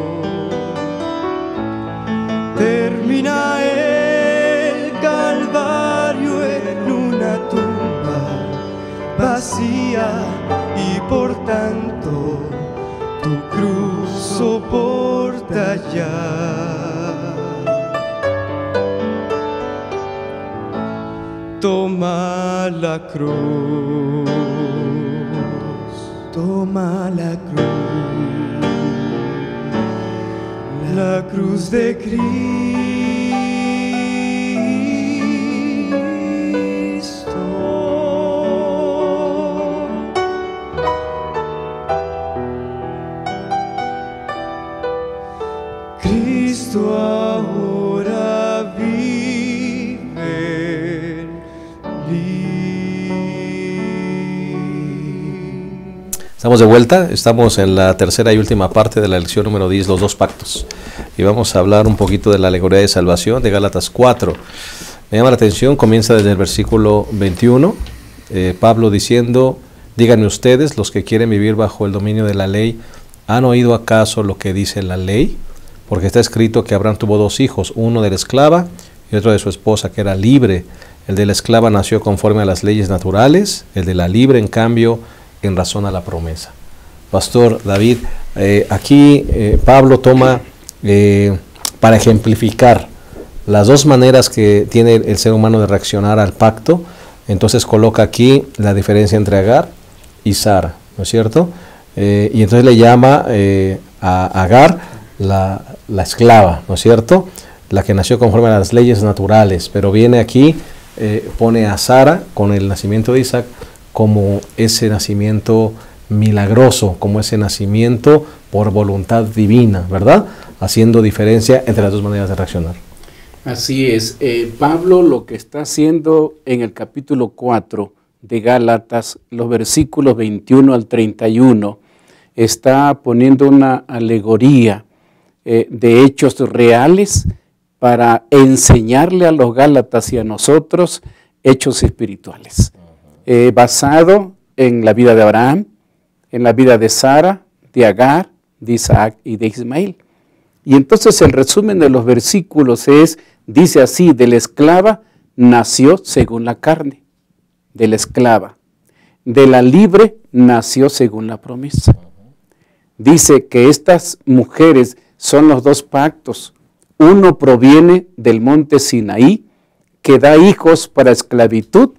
Termina el Calvario en una tumba vacía y por tanto tu cruz soporta ya. Toma la cruz, toma la cruz de Cristo. Cristo ahora vive en mí. Estamos de vuelta, estamos en la tercera y última parte de la lección número 10, los dos pactos. Y vamos a hablar un poquito de la alegoría de salvación de Gálatas 4. Me llama la atención, comienza desde el versículo 21, Pablo diciendo: díganme ustedes, los que quieren vivir bajo el dominio de la ley, ¿han oído acaso lo que dice la ley? Porque está escrito que Abraham tuvo dos hijos, uno de la esclava y otro de su esposa, que era libre. El de la esclava nació conforme a las leyes naturales, el de la libre, en cambio, en razón a la promesa. Pastor David, aquí Pablo toma para ejemplificar las dos maneras que tiene el ser humano de reaccionar al pacto. Entonces coloca aquí la diferencia entre Agar y Sara, ¿no es cierto? Y entonces le llama a Agar la esclava, ¿no es cierto? La que nació conforme a las leyes naturales, pero viene aquí, pone a Sara con el nacimiento de Isaac como ese nacimiento milagroso, como ese nacimiento por voluntad divina, ¿verdad? Haciendo diferencia entre las dos maneras de reaccionar. Así es. Pablo lo que está haciendo en el capítulo 4 de Gálatas, los versículos 21 al 31, está poniendo una alegoría de hechos reales para enseñarle a los Gálatas y a nosotros hechos espirituales, basado en la vida de Abraham, en la vida de Sara, de Agar, de Isaac y de Ismael. Y entonces el resumen de los versículos dice así: de la esclava nació según la carne, de la esclava. De la libre nació según la promesa. Dice que estas mujeres son los dos pactos. Uno proviene del monte Sinaí, que da hijos para esclavitud,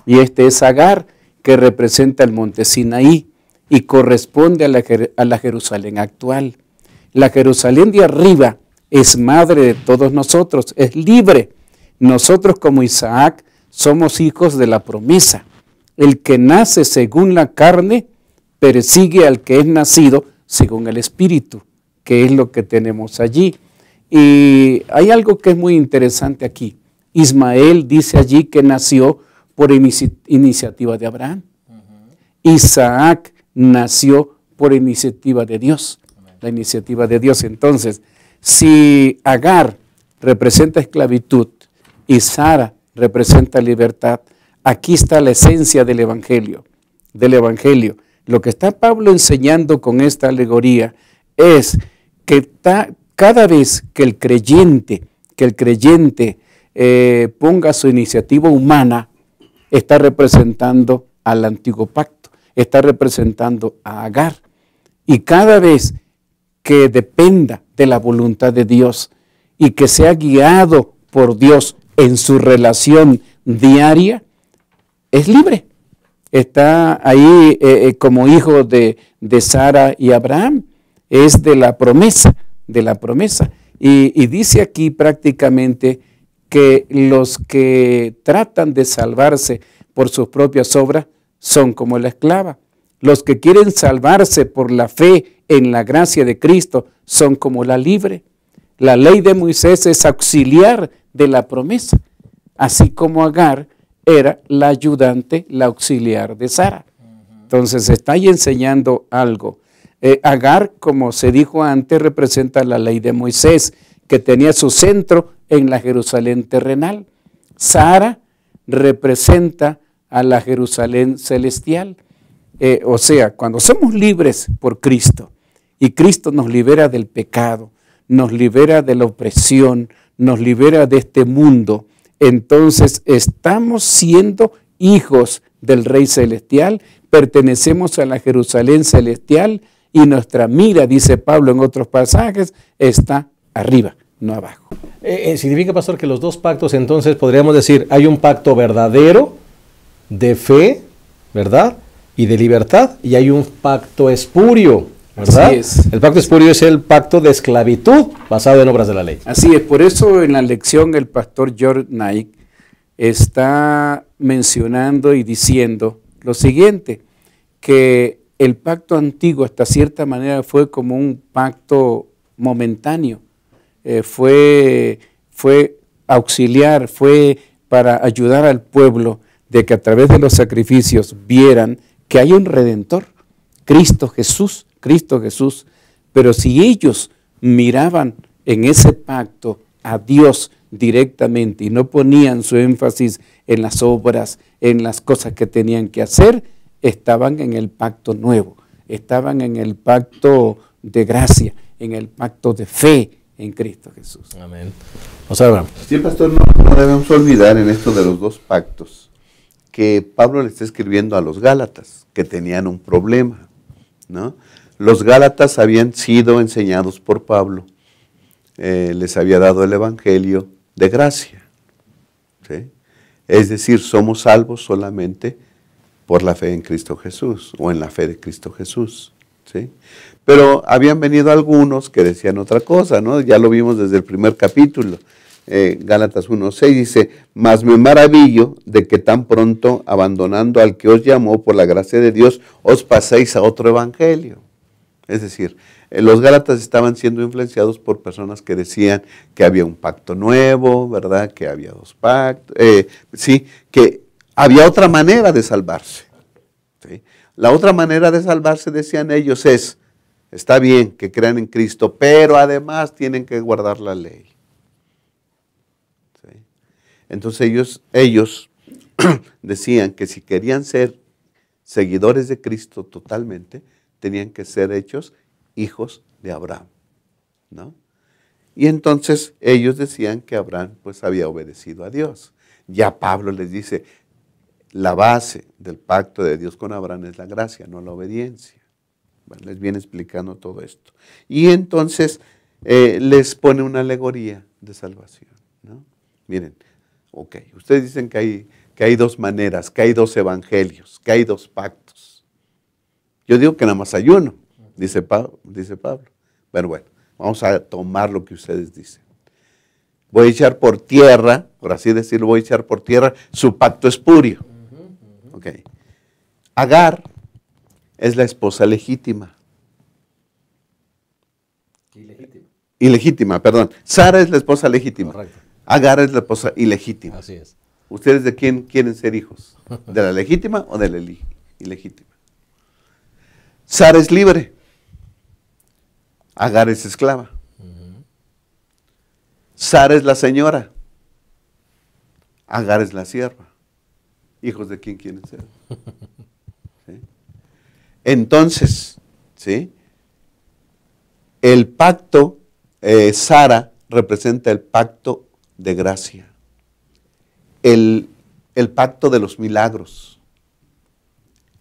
y este es Agar, que representa el monte Sinaí y corresponde a la Jerusalén actual. La Jerusalén de arriba es madre de todos nosotros, es libre. Nosotros como Isaac somos hijos de la promesa. el que nace según la carne persigue al que es nacido según el Espíritu, que es lo que tenemos allí. Y hay algo que es muy interesante aquí. Ismael dice allí que nació por iniciativa de Abraham. Isaac nació por iniciativa de Dios, la iniciativa de Dios. Entonces, si Agar representa esclavitud y Sara representa libertad, aquí está la esencia del Evangelio. Lo que está Pablo enseñando con esta alegoría es que cada vez que el creyente ponga su iniciativa humana, está representando al antiguo pacto, está representando a Agar. Y cada vez que dependa de la voluntad de Dios y que sea guiado por Dios en su relación diaria, es libre. Está ahí como hijo de Sara y Abraham, es de la promesa. Y dice aquí prácticamente que los que tratan de salvarse por sus propias obras son como la esclava. Los que quieren salvarse por la fe en la gracia de Cristo son como la libre. La ley de Moisés es auxiliar de la promesa, así como Agar era la ayudante, la auxiliar de Sara. Entonces está ahí enseñando algo. Agar, como se dijo antes, representa la ley de Moisés, que tenía su centro en la Jerusalén terrenal. Sara representa a la Jerusalén celestial. O sea, cuando somos libres por Cristo y Cristo nos libera del pecado, nos libera de la opresión, nos libera de este mundo, entonces estamos siendo hijos del Rey Celestial, pertenecemos a la Jerusalén celestial y nuestra mira, dice Pablo en otros pasajes, está arriba, no abajo. Significa, pastor, que los dos pactos, entonces podríamos decir, hay un pacto verdadero de fe, ¿verdad?, y de libertad, y hay un pacto espurio, ¿verdad? Así es. El pacto espurio es el pacto de esclavitud basado en obras de la ley. Así es, por eso en la lección el pastor George Knight está mencionando y diciendo lo siguiente, que el pacto antiguo hasta cierta manera fue como un pacto momentáneo, fue auxiliar, fue para ayudar al pueblo de que a través de los sacrificios vieran que hay un Redentor, Cristo Jesús, pero si ellos miraban en ese pacto a Dios directamente y no ponían su énfasis en las obras, en las cosas que tenían que hacer, estaban en el pacto nuevo, estaban en el pacto de gracia, en el pacto de fe en Cristo Jesús. Amén. Observa. Sí, pastor, no debemos olvidar en esto de los dos pactos que Pablo le está escribiendo a los Gálatas, que tenían un problema, ¿no? Los Gálatas habían sido enseñados por Pablo, les había dado el Evangelio de gracia, ¿sí? Es decir, somos salvos solamente por la fe en Cristo Jesús, o en la fe de Cristo Jesús, ¿sí? Pero habían venido algunos que decían otra cosa, ¿no? Ya lo vimos desde el primer capítulo. Gálatas 1:6 dice, mas me maravillo de que tan pronto, abandonando al que os llamó por la gracia de Dios, os paséis a otro evangelio. Es decir, los Gálatas estaban siendo influenciados por personas que decían que había un pacto nuevo, ¿verdad? Que había dos pactos, sí, que había otra manera de salvarse, ¿sí? La otra manera de salvarse, decían ellos, está bien que crean en Cristo, pero además tienen que guardar la ley. Entonces ellos decían que si querían ser seguidores de Cristo totalmente, tenían que ser hechos hijos de Abraham, ¿no? Y entonces ellos decían que Abraham pues había obedecido a Dios. Ya Pablo les dice, la base del pacto de Dios con Abraham es la gracia, no la obediencia. Bueno, les viene explicando todo esto. Y entonces les pone una alegoría de salvación, ¿no? Miren, ok, ustedes dicen que hay dos maneras, que hay dos evangelios, que hay dos pactos. Yo digo que nada más hay uno, dice Pablo. Bueno, vamos a tomar lo que ustedes dicen. Voy a echar por tierra, por así decirlo, voy a echar por tierra su pacto espurio. Ok, Agar es la esposa legítima. Ilegítima, perdón. Sara es la esposa legítima. Correcto. Agar es la esposa ilegítima. Así es. ¿Ustedes de quién quieren ser hijos? ¿De la legítima o de la ilegítima? Sara es libre. Agar es esclava. Sara es la señora. Agar es la sierva. ¿Hijos de quién quieren ser? ¿Sí? Entonces, ¿sí? El pacto, Sara representa el pacto de gracia. El pacto de los milagros.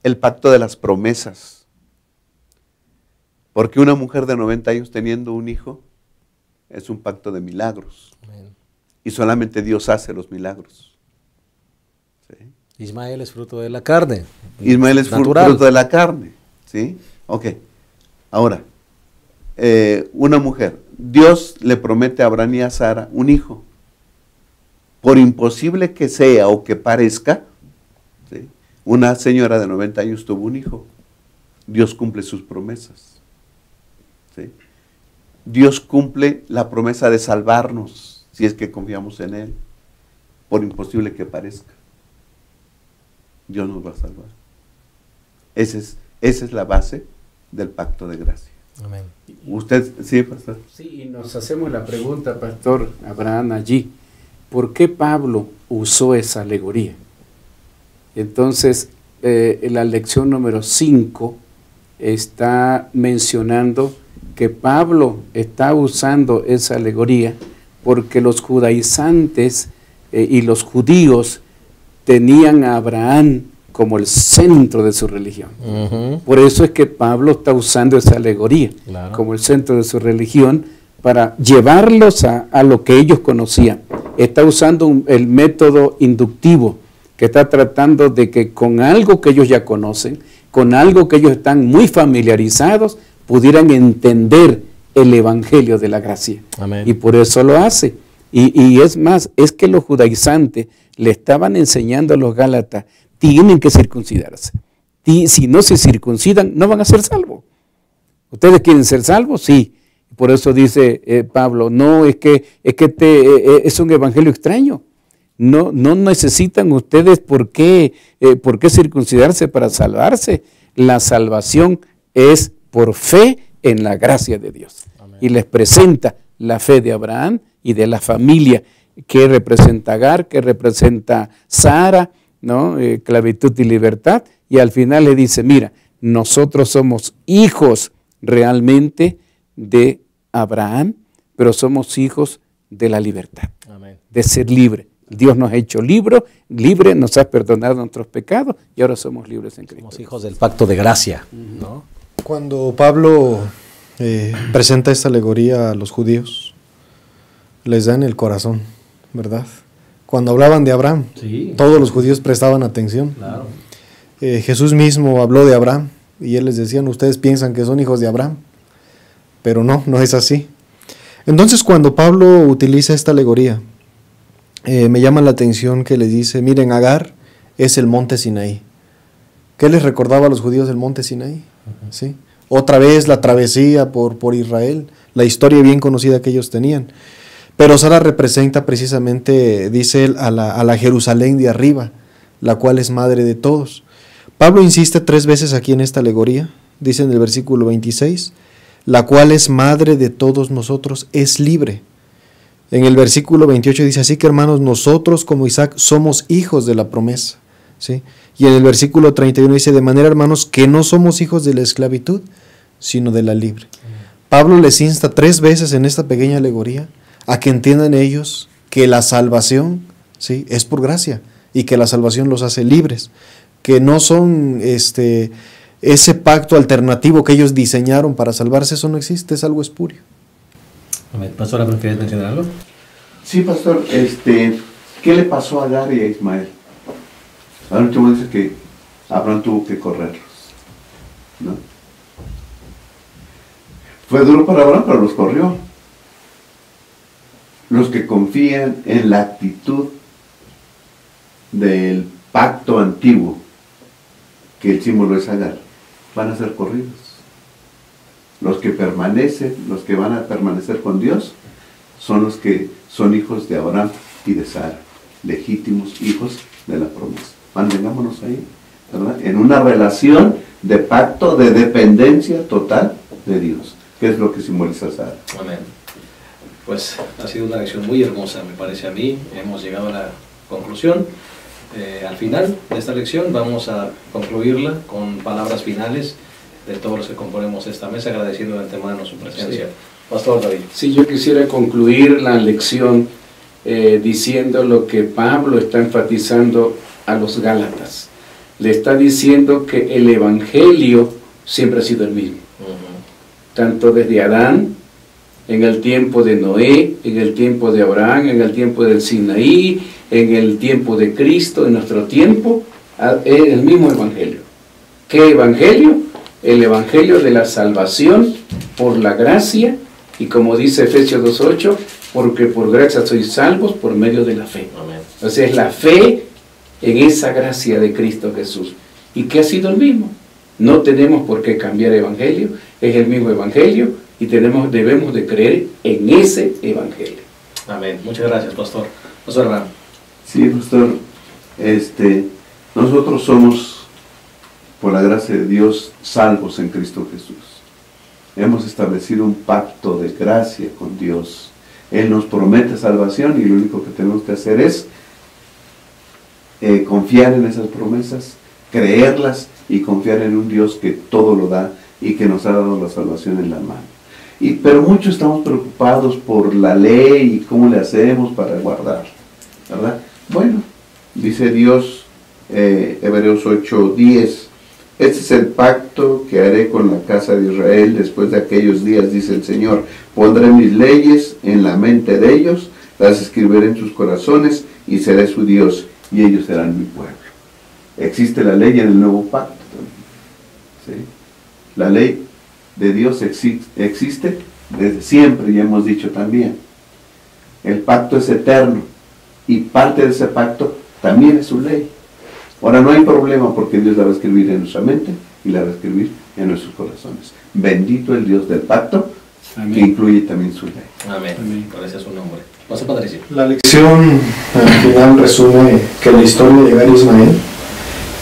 El pacto de las promesas. Porque una mujer de 90 años teniendo un hijo es un pacto de milagros. Amén. Y solamente Dios hace los milagros. ¿Sí? Ismael es fruto de la carne. Ismael es natural. fruto de la carne. ¿Sí? Ok. Ahora, una mujer, Dios le promete a Abraham y a Sara un hijo. Por imposible que sea o que parezca, ¿sí? Una señora de 90 años tuvo un hijo. Dios cumple sus promesas. ¿Sí? Dios cumple la promesa de salvarnos, si es que confiamos en Él, por imposible que parezca. Dios nos va a salvar. Esa es la base del pacto de gracia. Amén. Usted, sí, pastor. Sí, y nos hacemos la pregunta, pastor Abraham, allí, ¿por qué Pablo usó esa alegoría? Entonces, la lección número 5 está mencionando que Pablo está usando esa alegoría porque los judaizantes y los judíos tenían a Abraham como el centro de su religión. Por eso es que Pablo está usando esa alegoría como el centro de su religión para llevarlos a lo que ellos conocían. Está usando el método inductivo, que está tratando de que con algo que ellos ya conocen, con algo que ellos están muy familiarizados, pudieran entender el evangelio de la gracia. Amén. Y por eso lo hace. Y es más, es que los judaizantes le estaban enseñando a los gálatas, tienen que circuncidarse. Si no se circuncidan, no van a ser salvos. ¿Ustedes quieren ser salvos? Sí. Por eso dice Pablo, no, es que es un evangelio extraño. No necesitan ustedes por qué circuncidarse para salvarse. La salvación es por fe en la gracia de Dios. Amén. Y les presenta la fe de Abraham y de la familia que representa Agar, que representa Sara, ¿no? Clavitud y libertad. Y al final le dice, mira, nosotros somos hijos realmente de Abraham, pero somos hijos de la libertad. Amén. De ser libre. Dios nos ha hecho libre, nos ha perdonado nuestros pecados y ahora somos libres en Cristo. Somos hijos del pacto de gracia, ¿no? Cuando Pablo presenta esta alegoría a los judíos, les da en el corazón, ¿verdad? Cuando hablaban de Abraham, sí, todos los judíos prestaban atención. Claro. Jesús mismo habló de Abraham y él les decía, ustedes piensan que son hijos de Abraham, pero no es así. Entonces cuando Pablo utiliza esta alegoría, me llama la atención que les dice, miren, Agar es el monte Sinaí. ¿Qué les recordaba a los judíos del monte Sinaí? ¿Sí? Otra vez la travesía por Israel, la historia bien conocida que ellos tenían. Pero Sara representa precisamente, dice él, a la Jerusalén de arriba, la cual es madre de todos. Pablo insiste 3 veces aquí en esta alegoría, dice en el versículo 26, la cual es madre de todos nosotros, es libre. En el versículo 28 dice, así que hermanos, nosotros como Isaac somos hijos de la promesa. ¿Sí? Y en el versículo 31 dice, de manera, hermanos, que no somos hijos de la esclavitud, sino de la libre. Pablo les insta 3 veces en esta pequeña alegoría a que entiendan ellos que la salvación, ¿sí?, es por gracia y que la salvación los hace libres, que no son ese pacto alternativo que ellos diseñaron para salvarse, eso no existe, es algo espurio. Pastor, ¿quieres mencionar algo? Sí, pastor, ¿qué le pasó a Agar y a Ismael? Al último dice que Abraham tuvo que correrlos, ¿no? Fue duro para Abraham, pero los corrió. Los que confían en la actitud del pacto antiguo, que el símbolo es Agar, van a ser corridos. Los que permanecen, los que van a permanecer con Dios, son los que son hijos de Abraham y de Sara, legítimos hijos de la promesa. Mantengámonos ahí, ¿verdad? En una relación de pacto, de dependencia total de Dios, que es lo que simboliza Sara. Amén. Pues ha sido una lección muy hermosa, me parece a mí. Hemos llegado a la conclusión. Al final de esta lección vamos a concluirla con palabras finales de todos los que componemos esta mesa, agradeciendo de antemano su presencia. Sí. Pastor David. Sí, yo quisiera concluir la lección diciendo lo que Pablo está enfatizando a los Gálatas. Le está diciendo que el Evangelio siempre ha sido el mismo. Tanto desde Adán, en el tiempo de Noé, en el tiempo de Abraham, en el tiempo del Sinaí, en el tiempo de Cristo, en nuestro tiempo, es el mismo Evangelio. ¿Qué Evangelio? El Evangelio de la salvación por la gracia, y como dice Efesios 2:8, porque por gracia sois salvos por medio de la fe. Amén. O sea, es la fe en esa gracia de Cristo Jesús. ¿Y qué ha sido el mismo? No tenemos por qué cambiar Evangelio, es el mismo Evangelio, y debemos de creer en ese Evangelio. Amén. Muchas gracias, Pastor. Pastor Abraham. Sí, Pastor, nosotros somos, por la gracia de Dios, salvos en Cristo Jesús. Hemos establecido un pacto de gracia con Dios. Él nos promete salvación y lo único que tenemos que hacer es confiar en esas promesas, creerlas y confiar en un Dios que todo lo da y que nos ha dado la salvación en la mano. Pero muchos estamos preocupados por la ley y cómo le hacemos para guardar, ¿verdad? Bueno, dice Dios, Hebreos 8:10, este es el pacto que haré con la casa de Israel después de aquellos días, dice el Señor. Pondré mis leyes en la mente de ellos, las escribiré en sus corazones y seré su Dios y ellos serán mi pueblo. Existe la ley en el nuevo pacto también, ¿sí? La ley de Dios existe desde siempre, ya hemos dicho también. El pacto es eterno y parte de ese pacto también es su ley. Ahora no hay problema porque Dios la va a escribir en nuestra mente y la va a escribir en nuestros corazones. Bendito el Dios del pacto. Amén. Que incluye también su ley. Amén. Amén. Gracias a su nombre. Pasa, Patricio. La lección al final resume que la historia de Agar y Ismael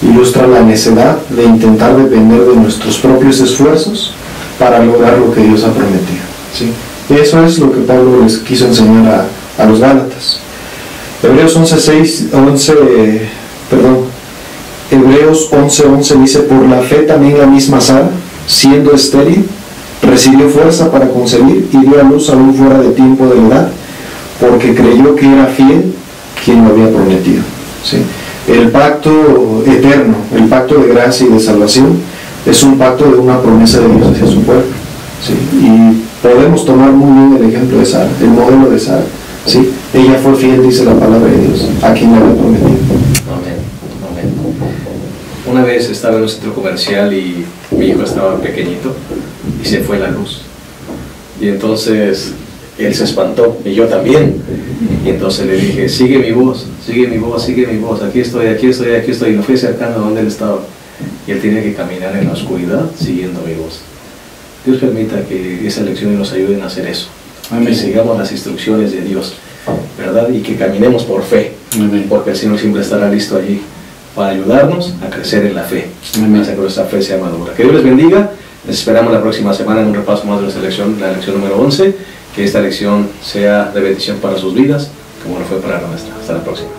ilustra la necedad de intentar depender de nuestros propios esfuerzos para lograr lo que Dios ha prometido, ¿sí? Y eso es lo que Pablo les quiso enseñar a los Gálatas. Hebreos 11:11 dice: por la fe también la misma Sara, siendo estéril, recibió fuerza para concebir y dio a luz aún fuera de tiempo de la edad, porque creyó que era fiel quien lo había prometido, ¿sí? El pacto eterno, el pacto de gracia y de salvación, es un pacto de una promesa de Dios hacia su pueblo, ¿sí? Y podemos tomar muy bien el ejemplo de Sara, el modelo de Sara, ¿sí? Ella fue fiel, dice la palabra de Dios, a quien le había prometido. Amén. Amén. Una vez estaba en un centro comercial y mi hijo estaba pequeñito y se fue la luz. Y entonces él se espantó y yo también. Y entonces le dije: sigue mi voz, sigue mi voz, sigue mi voz, aquí estoy, aquí estoy, aquí estoy. Y me fui acercando a donde él estaba. Y él tiene que caminar en la oscuridad siguiendo mi voz. Dios permita que esa lección nos ayude a hacer eso. Amén. Que sigamos las instrucciones de Dios, ¿verdad? Y que caminemos por fe. Amén. Porque el Señor siempre estará listo allí para ayudarnos a crecer en la fe. Amén. Hasta que nuestra fe sea madura. Que Dios les bendiga. Les esperamos la próxima semana en un repaso más de nuestra lección, la lección número 11. Que esta lección sea de bendición para sus vidas, como lo fue para la nuestra. Hasta la próxima.